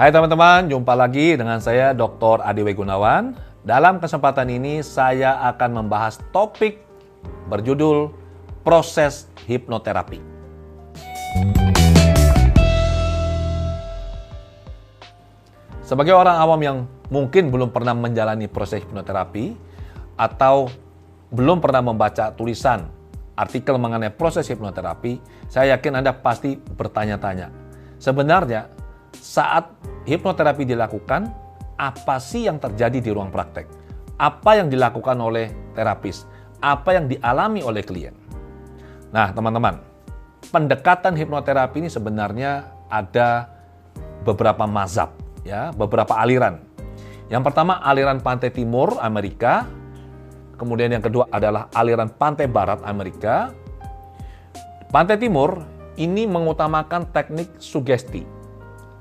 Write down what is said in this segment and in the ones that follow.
Hai teman-teman, jumpa lagi dengan saya Dr. Adi W. Gunawan. Dalam kesempatan ini saya akan membahas topik berjudul proses hipnoterapi. Sebagai orang awam yang mungkin belum pernah menjalani proses hipnoterapi atau belum pernah membaca tulisan artikel mengenai proses hipnoterapi, saya yakin Anda pasti bertanya-tanya, sebenarnya saat hipnoterapi dilakukan, apa sih yang terjadi di ruang praktek? Apa yang dilakukan oleh terapis? Apa yang dialami oleh klien? Nah, teman-teman, pendekatan hipnoterapi ini sebenarnya ada beberapa mazhab, ya, beberapa aliran. Yang pertama, aliran pantai timur Amerika. Kemudian yang kedua adalah aliran pantai barat Amerika. Pantai timur ini mengutamakan teknik sugesti.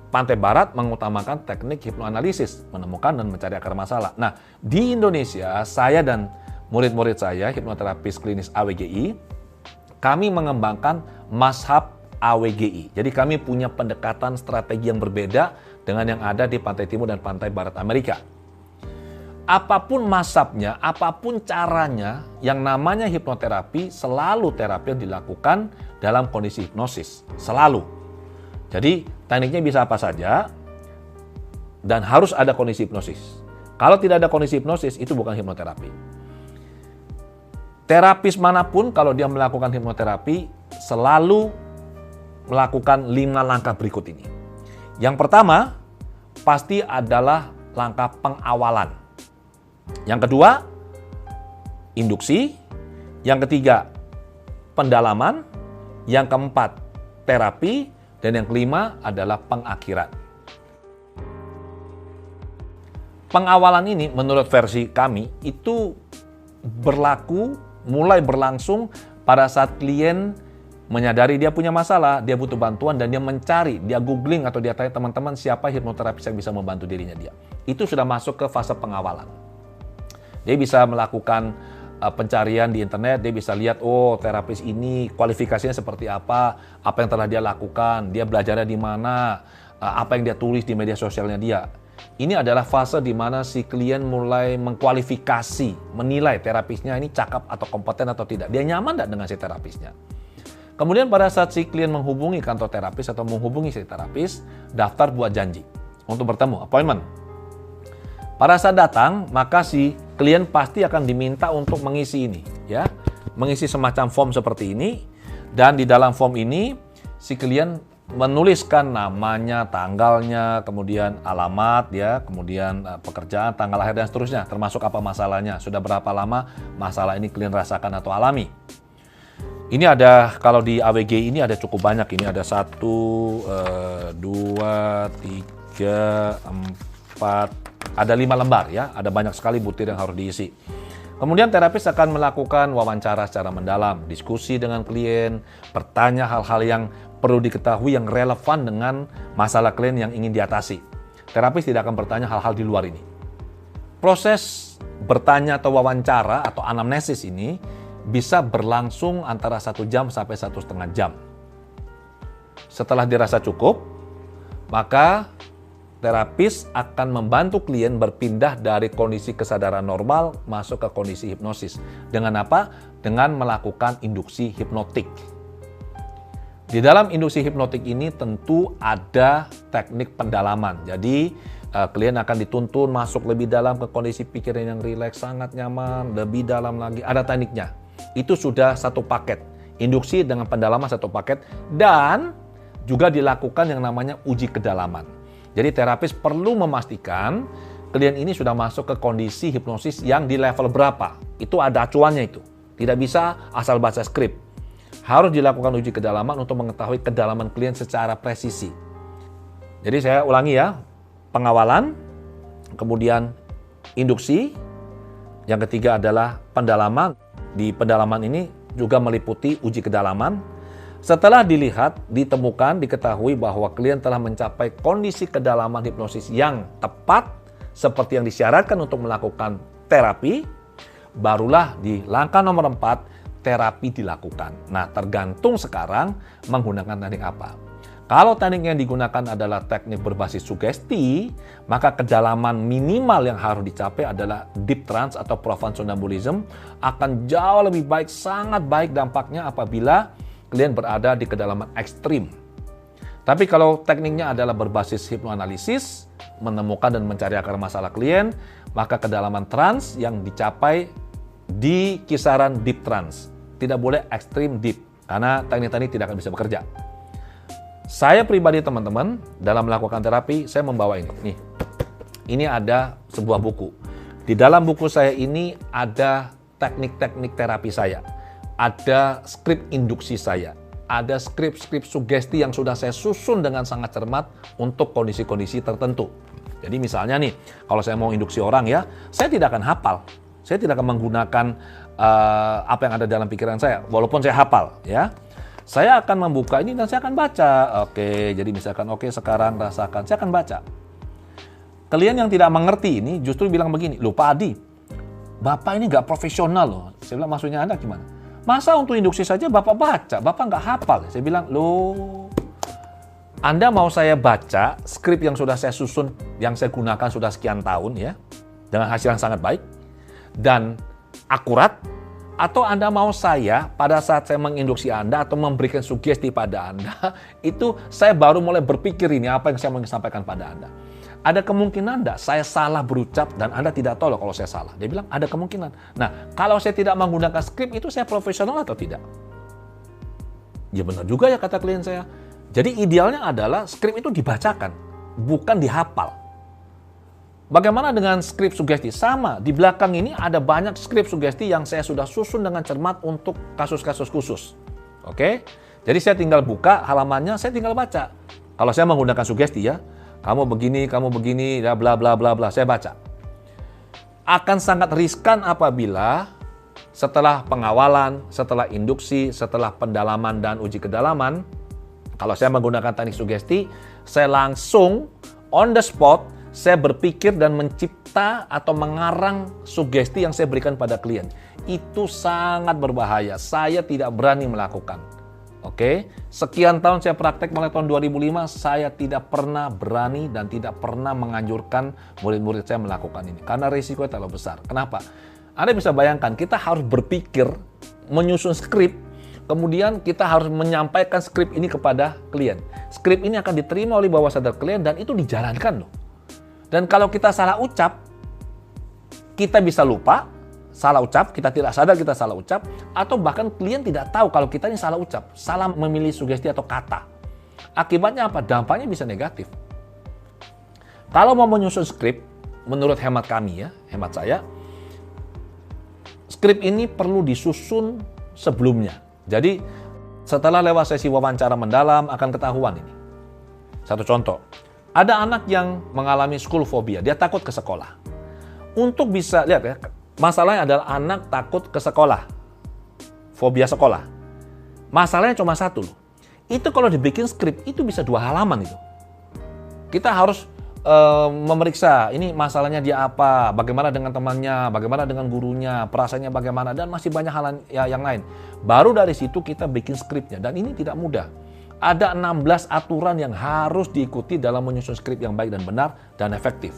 Pantai barat mengutamakan teknik hipnoanalisis, menemukan dan mencari akar masalah. Nah, di Indonesia, saya dan murid-murid saya, hipnoterapis klinis AWGI, kami mengembangkan mazhab AWGI. Jadi kami punya pendekatan strategi yang berbeda dengan yang ada di pantai timur dan pantai barat Amerika. Apapun mazhabnya, apapun caranya, yang namanya hipnoterapi selalu terapi yang dilakukan dalam kondisi hipnosis. Selalu. Jadi tekniknya bisa apa saja dan harus ada kondisi hipnosis. Kalau tidak ada kondisi hipnosis, itu bukan hipnoterapi. Terapis manapun kalau dia melakukan hipnoterapi selalu melakukan 5 langkah berikut ini. Yang pertama pasti adalah langkah pengawalan. Yang kedua, induksi. Yang ketiga, pendalaman. Yang keempat, terapi. Dan yang kelima adalah pengakhiran. Pengawalan ini menurut versi kami itu mulai berlangsung pada saat klien menyadari dia punya masalah, dia butuh bantuan dan dia mencari, dia googling atau dia tanya teman-teman siapa hipnoterapis yang bisa membantu dirinya dia. Itu sudah masuk ke fase pengawalan. Dia bisa melakukan pencarian di internet, dia bisa lihat, oh terapis ini kualifikasinya seperti apa yang telah dia lakukan, dia belajarnya di mana, apa yang dia tulis di media sosialnya dia. Ini adalah fase di mana si klien mulai mengkualifikasi, menilai terapisnya ini cakap atau kompeten atau tidak. Dia nyaman tidak dengan si terapisnya. Kemudian pada saat si klien menghubungi kantor terapis atau menghubungi si terapis, daftar buat janji untuk bertemu, appointment. Pada saat datang, maka si klien pasti akan diminta untuk mengisi ini, ya, mengisi semacam form seperti ini, dan di dalam form ini si klien menuliskan namanya, tanggalnya, kemudian alamat, ya, kemudian pekerjaan, tanggal lahir dan seterusnya, termasuk apa masalahnya, sudah berapa lama masalah ini klien rasakan atau alami. Ini ada, kalau di AWG ini ada cukup banyak, ini ada 1, 2, 3, 4, ada 5 lembar, ya, ada banyak sekali butir yang harus diisi. Kemudian terapis akan melakukan wawancara secara mendalam, diskusi dengan klien, bertanya hal-hal yang perlu diketahui yang relevan dengan masalah klien yang ingin diatasi. Terapis tidak akan bertanya hal-hal di luar ini. Proses bertanya atau wawancara atau anamnesis ini bisa berlangsung antara 1 jam sampai 1,5 jam. Setelah dirasa cukup, maka terapis akan membantu klien berpindah dari kondisi kesadaran normal masuk ke kondisi hipnosis. Dengan apa? Dengan melakukan induksi hipnotik. Di dalam induksi hipnotik ini tentu ada teknik pendalaman. Jadi klien akan dituntun masuk lebih dalam ke kondisi pikiran yang rileks, sangat nyaman, lebih dalam lagi. Ada tekniknya. Itu sudah satu paket. Induksi dengan pendalaman satu paket dan juga dilakukan yang namanya uji kedalaman. Jadi terapis perlu memastikan klien ini sudah masuk ke kondisi hipnosis yang di level berapa. Itu ada acuannya itu. Tidak bisa asal baca skrip. Harus dilakukan uji kedalaman untuk mengetahui kedalaman klien secara presisi. Jadi saya ulangi ya. Pengawalan, kemudian induksi, yang ketiga adalah pendalaman. Di pendalaman ini juga meliputi uji kedalaman. Setelah dilihat, ditemukan, diketahui bahwa klien telah mencapai kondisi kedalaman hipnosis yang tepat seperti yang disyaratkan untuk melakukan terapi, barulah di langkah nomor 4 terapi dilakukan. Nah, tergantung sekarang menggunakan teknik apa. Kalau teknik yang digunakan adalah teknik berbasis sugesti, maka kedalaman minimal yang harus dicapai adalah deep trance atau profound somnambulism akan jauh lebih baik, sangat baik dampaknya apabila klien berada di kedalaman ekstrim. Tapi kalau tekniknya adalah berbasis hipnoanalisis, menemukan dan mencari akar masalah klien, maka kedalaman trance yang dicapai di kisaran deep trance. Tidak boleh ekstrim deep, karena teknik-teknik tidak akan bisa bekerja. Saya pribadi teman-teman, dalam melakukan terapi, saya membawa ini. Nih, ini ada sebuah buku. Di dalam buku saya ini ada teknik-teknik terapi saya. Ada skrip induksi saya. Ada skrip-skrip sugesti yang sudah saya susun dengan sangat cermat untuk kondisi-kondisi tertentu. Jadi misalnya nih, kalau saya mau induksi orang ya, saya tidak akan hafal. Saya tidak akan menggunakan apa yang ada dalam pikiran saya, walaupun saya hafal ya. Saya akan membuka ini dan saya akan baca. Oke, jadi misalkan sekarang rasakan, saya akan baca. Klien yang tidak mengerti ini justru bilang begini, "Loh Pak Adi, Bapak ini nggak profesional loh." Saya bilang, maksudnya Anda gimana? Masa untuk induksi saja Bapak baca, Bapak nggak hafal? Saya bilang, loh, Anda mau saya baca skrip yang sudah saya susun, yang saya gunakan sudah sekian tahun ya, dengan hasil yang sangat baik dan akurat, atau Anda mau saya pada saat saya menginduksi Anda atau memberikan sugesti pada Anda, itu saya baru mulai berpikir ini apa yang saya mau sampaikan pada Anda. Ada kemungkinan enggak saya salah berucap dan Anda tidak tahu loh kalau saya salah. Dia bilang ada kemungkinan. Nah, kalau saya tidak menggunakan skrip itu saya profesional atau tidak? Ya benar juga ya kata klien saya. Jadi idealnya adalah skrip itu dibacakan, bukan dihafal. Bagaimana dengan skrip sugesti? Sama, di belakang ini ada banyak skrip sugesti yang saya sudah susun dengan cermat untuk kasus-kasus khusus. Oke? Jadi saya tinggal buka halamannya, saya tinggal baca. Kalau saya menggunakan sugesti ya, kamu begini, ya bla bla bla bla, saya baca. Akan sangat riskan apabila setelah pengawalan, setelah induksi, setelah pendalaman dan uji kedalaman, kalau saya menggunakan teknik sugesti, saya langsung on the spot, saya berpikir dan mencipta atau mengarang sugesti yang saya berikan pada klien. Itu sangat berbahaya. Saya tidak berani melakukan. Oke, sekian tahun saya praktek mulai tahun 2005, saya tidak pernah berani dan tidak pernah menganjurkan murid-murid saya melakukan ini. Karena risikonya terlalu besar. Kenapa? Anda bisa bayangkan, kita harus berpikir, menyusun skrip, kemudian kita harus menyampaikan skrip ini kepada klien. Skrip ini akan diterima oleh bawah sadar klien dan itu dijalankan loh. Dan kalau kita salah ucap, kita bisa lupa, salah ucap, kita tidak sadar kita salah ucap, atau bahkan klien tidak tahu kalau kita ini salah ucap, salah memilih sugesti atau kata. Akibatnya apa? Dampaknya bisa negatif. Kalau mau menyusun skrip, menurut hemat kami ya, hemat saya, skrip ini perlu disusun sebelumnya. Jadi setelah lewat sesi wawancara mendalam akan ketahuan ini. Satu contoh. Ada anak yang mengalami school phobia, dia takut ke sekolah. Untuk bisa, lihat ya, masalahnya adalah anak takut ke sekolah. Fobia sekolah. Masalahnya cuma satu loh. Itu kalau dibikin skrip, itu bisa 2 halaman itu. Kita harus memeriksa, ini masalahnya dia apa, bagaimana dengan temannya, bagaimana dengan gurunya, perasaannya bagaimana, dan masih banyak hal yang lain. Baru dari situ kita bikin skripnya, dan ini tidak mudah. Ada 16 aturan yang harus diikuti dalam menyusun skrip yang baik dan benar dan efektif.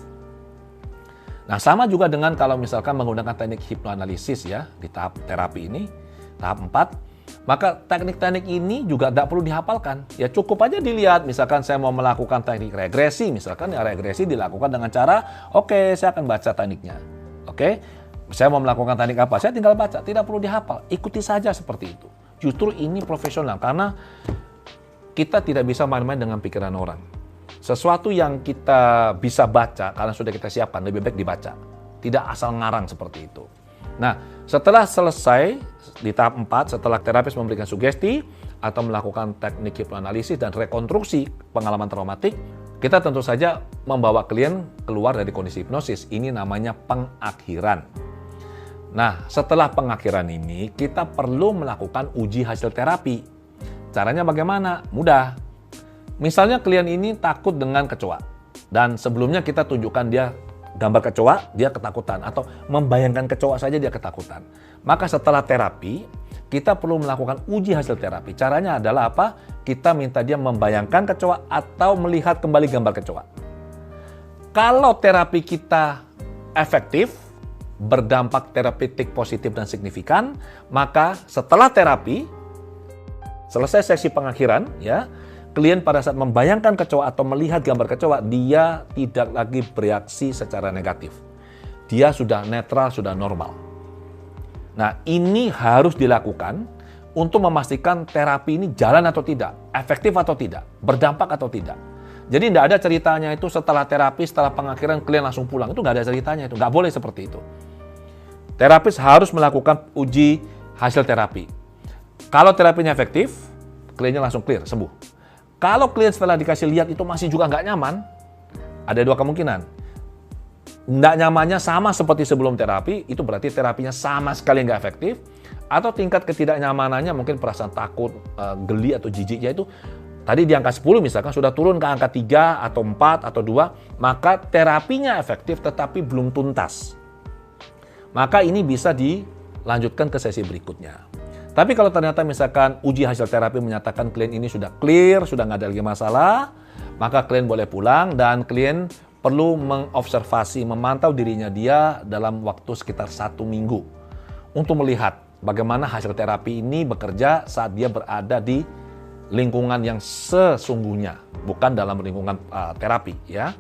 Nah, sama juga dengan kalau misalkan menggunakan teknik hipnoanalisis ya, di tahap terapi ini, tahap 4, maka teknik-teknik ini juga tidak perlu dihafalkan. Ya cukup aja dilihat, misalkan saya mau melakukan teknik regresi, misalkan ya regresi dilakukan dengan cara, oke, saya akan baca tekniknya. Oke, saya mau melakukan teknik apa, saya tinggal baca, tidak perlu dihafal, ikuti saja seperti itu. Justru ini profesional, karena kita tidak bisa main-main dengan pikiran orang. Sesuatu yang kita bisa baca, karena sudah kita siapkan, lebih baik dibaca. Tidak asal ngarang seperti itu. Nah, setelah selesai di tahap 4, setelah terapis memberikan sugesti atau melakukan teknik hipnoanalisis dan rekonstruksi pengalaman traumatik, kita tentu saja membawa klien keluar dari kondisi hipnosis. Ini namanya pengakhiran. Nah, setelah pengakhiran ini, kita perlu melakukan uji hasil terapi. Caranya bagaimana? Mudah. Misalnya klien ini takut dengan kecoa. Dan sebelumnya kita tunjukkan dia gambar kecoa, dia ketakutan. Atau membayangkan kecoa saja dia ketakutan. Maka setelah terapi, kita perlu melakukan uji hasil terapi. Caranya adalah apa? Kita minta dia membayangkan kecoa atau melihat kembali gambar kecoa. Kalau terapi kita efektif, berdampak terapeutik positif dan signifikan, maka setelah terapi, selesai sesi pengakhiran, ya, klien pada saat membayangkan kecoa atau melihat gambar kecoa, dia tidak lagi bereaksi secara negatif. Dia sudah netral, sudah normal. Nah, ini harus dilakukan untuk memastikan terapi ini jalan atau tidak, efektif atau tidak, berdampak atau tidak. Jadi tidak ada ceritanya itu setelah terapi, setelah pengakhiran klien langsung pulang. Itu nggak ada ceritanya itu, nggak boleh seperti itu. Terapis harus melakukan uji hasil terapi. Kalau terapinya efektif, kliennya langsung clear, sembuh. Kalau klien setelah dikasih lihat itu masih juga nggak nyaman, ada dua kemungkinan. Nggak nyamannya sama seperti sebelum terapi, itu berarti terapinya sama sekali nggak efektif. Atau tingkat ketidaknyamanannya mungkin perasaan takut, geli atau jijiknya itu tadi di angka 10 misalkan sudah turun ke angka 3 atau 4 atau 2, maka terapinya efektif tetapi belum tuntas. Maka ini bisa dilanjutkan ke sesi berikutnya. Tapi kalau ternyata misalkan uji hasil terapi menyatakan klien ini sudah clear, sudah nggak ada lagi masalah, maka klien boleh pulang dan klien perlu mengobservasi, memantau dirinya dia dalam waktu sekitar 1 minggu untuk melihat bagaimana hasil terapi ini bekerja saat dia berada di lingkungan yang sesungguhnya, bukan dalam lingkungan terapi, ya.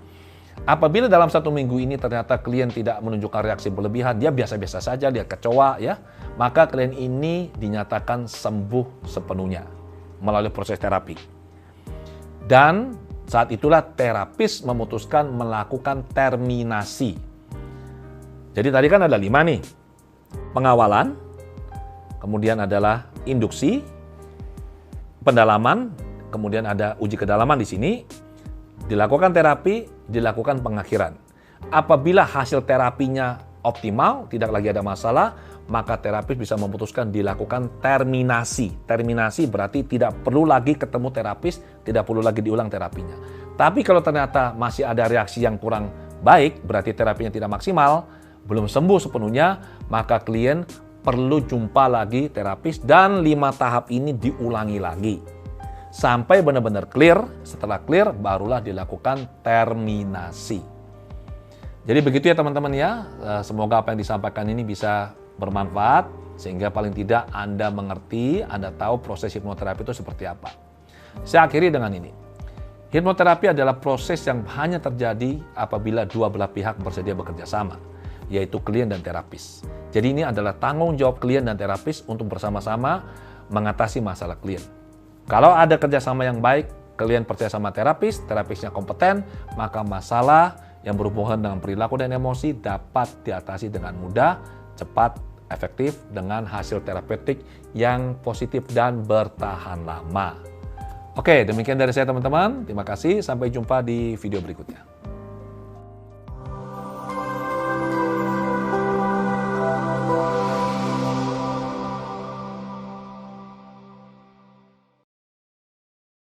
Apabila dalam 1 minggu ini ternyata klien tidak menunjukkan reaksi berlebihan, dia biasa-biasa saja, dia kecoa, ya, maka klien ini dinyatakan sembuh sepenuhnya melalui proses terapi. Dan saat itulah terapis memutuskan melakukan terminasi. Jadi tadi kan ada 5 nih, pengawalan, kemudian adalah induksi, pendalaman, kemudian ada uji kedalaman di sini, dilakukan terapi, dilakukan pengakhiran. Apabila hasil terapinya optimal, tidak lagi ada masalah, maka terapis bisa memutuskan dilakukan terminasi. Terminasi berarti tidak perlu lagi ketemu terapis, tidak perlu lagi diulang terapinya. Tapi kalau ternyata masih ada reaksi yang kurang baik, berarti terapinya tidak maksimal, belum sembuh sepenuhnya, maka klien perlu jumpa lagi terapis dan 5 tahap ini diulangi lagi. Sampai benar-benar clear, setelah clear barulah dilakukan terminasi. Jadi begitu ya teman-teman ya, semoga apa yang disampaikan ini bisa bermanfaat, sehingga paling tidak Anda mengerti, Anda tahu proses hipnoterapi itu seperti apa. Saya akhiri dengan ini. Hipnoterapi adalah proses yang hanya terjadi apabila dua belah pihak bersedia bekerja sama, yaitu klien dan terapis. Jadi ini adalah tanggung jawab klien dan terapis untuk bersama-sama mengatasi masalah klien. Kalau ada kerjasama yang baik, klien percaya sama terapis, terapisnya kompeten, maka masalah yang berhubungan dengan perilaku dan emosi dapat diatasi dengan mudah, cepat, efektif, dengan hasil terapeutik yang positif dan bertahan lama. Oke, demikian dari saya teman-teman. Terima kasih, sampai jumpa di video berikutnya.